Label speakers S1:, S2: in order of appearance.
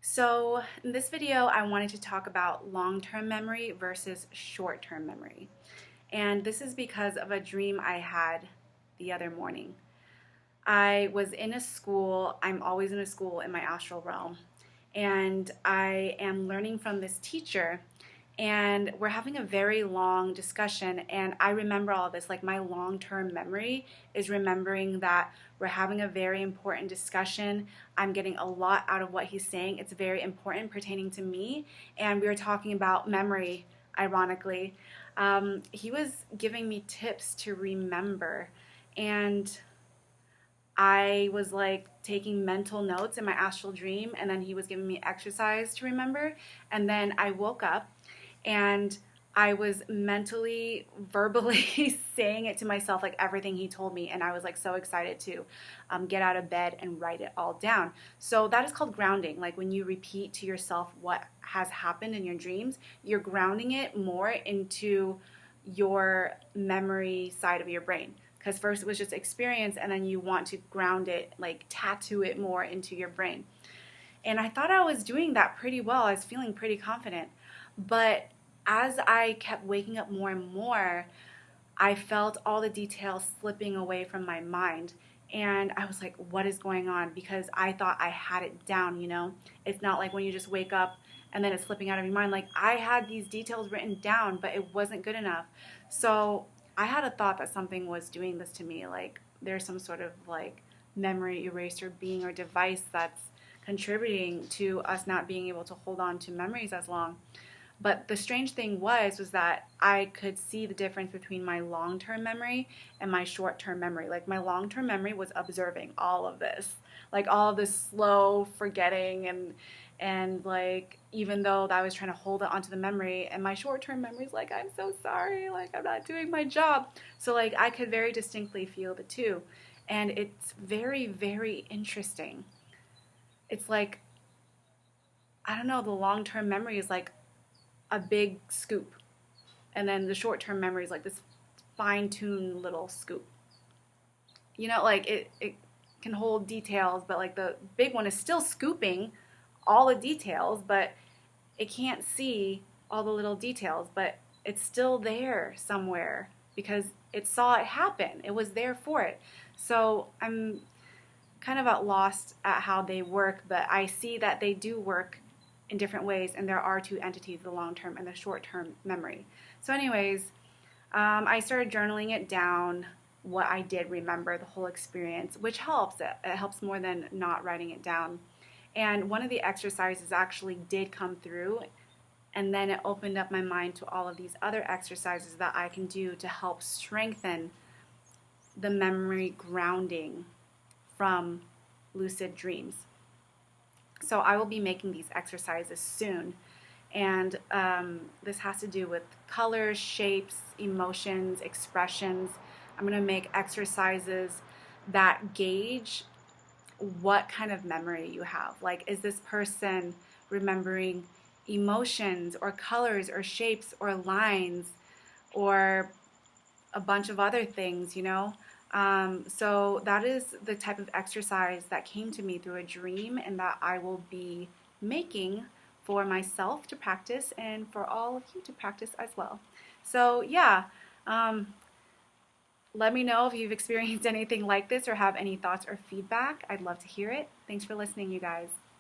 S1: So in this video, I wanted to talk about long-term memory versus short-term memory. And this is because of a dream I had the other morning. I was in a school, I'm always in a school in my astral realm, and I am learning from this teacher, and we're having a very long discussion, and I remember all this. Like, my long-term memory is remembering that we're having a very important discussion. I'm getting a lot out of what he's saying. It's very important pertaining to me, and we were talking about memory, ironically. He was giving me tips to remember, and I was like taking mental notes in my astral dream, and then he was giving me exercise to remember. And then I woke up and I was mentally, verbally saying it to myself, like everything he told me. And I was like so excited to get out of bed and write it all down. So that is called grounding. Like, when you repeat to yourself what has happened in your dreams, you're grounding it more into your memory side of your brain. Because first it was just experience, and then you want to ground it, like tattoo it more into your brain. And I thought I was doing that pretty well. I was feeling pretty confident. But as I kept waking up more and more, I felt all the details slipping away from my mind. And I was like, what is going on? Because I thought I had it down, you know? It's not like when you just wake up and then it's slipping out of your mind. Like, I had these details written down, but it wasn't good enough. So I had a thought that something was doing this to me. Like, there's some sort of like memory eraser being or device that's contributing to us not being able to hold on to memories as long. But the strange thing was that I could see the difference between my long-term memory and my short-term memory. Like, my long-term memory was observing all of this, like all of this slow forgetting, and like, even though I was trying to hold it onto the memory, and my short-term memory is like, I'm so sorry, like I'm not doing my job. So like, I could very distinctly feel the two, and it's very, very interesting. It's like, I don't know, the long-term memory is like a big scoop, and then the short-term memory is like this fine-tuned little scoop. You know, like it can hold details, but like the big one is still scooping all the details, but it can't see all the little details, but it's still there somewhere because it saw it happen. It was there for it. So I'm kind of at lost at how they work, but I see that they do work in different ways, and there are two entities, the long-term and the short-term memory. So anyways, I started journaling it down, what I did remember, the whole experience, which helps. It helps more than not writing it down. And one of the exercises actually did come through, and then it opened up my mind to all of these other exercises that I can do to help strengthen the memory grounding from lucid dreams. So I will be making these exercises soon, and this has to do with colors, shapes, emotions, expressions. I'm going to make exercises that gauge what kind of memory you have. Like, is this person remembering emotions or colors or shapes or lines or a bunch of other things, you know? So that is the type of exercise that came to me through a dream, and that I will be making for myself to practice and for all of you to practice as well. So yeah, let me know if you've experienced anything like this or have any thoughts or feedback. I'd love to hear it. Thanks for listening, you guys.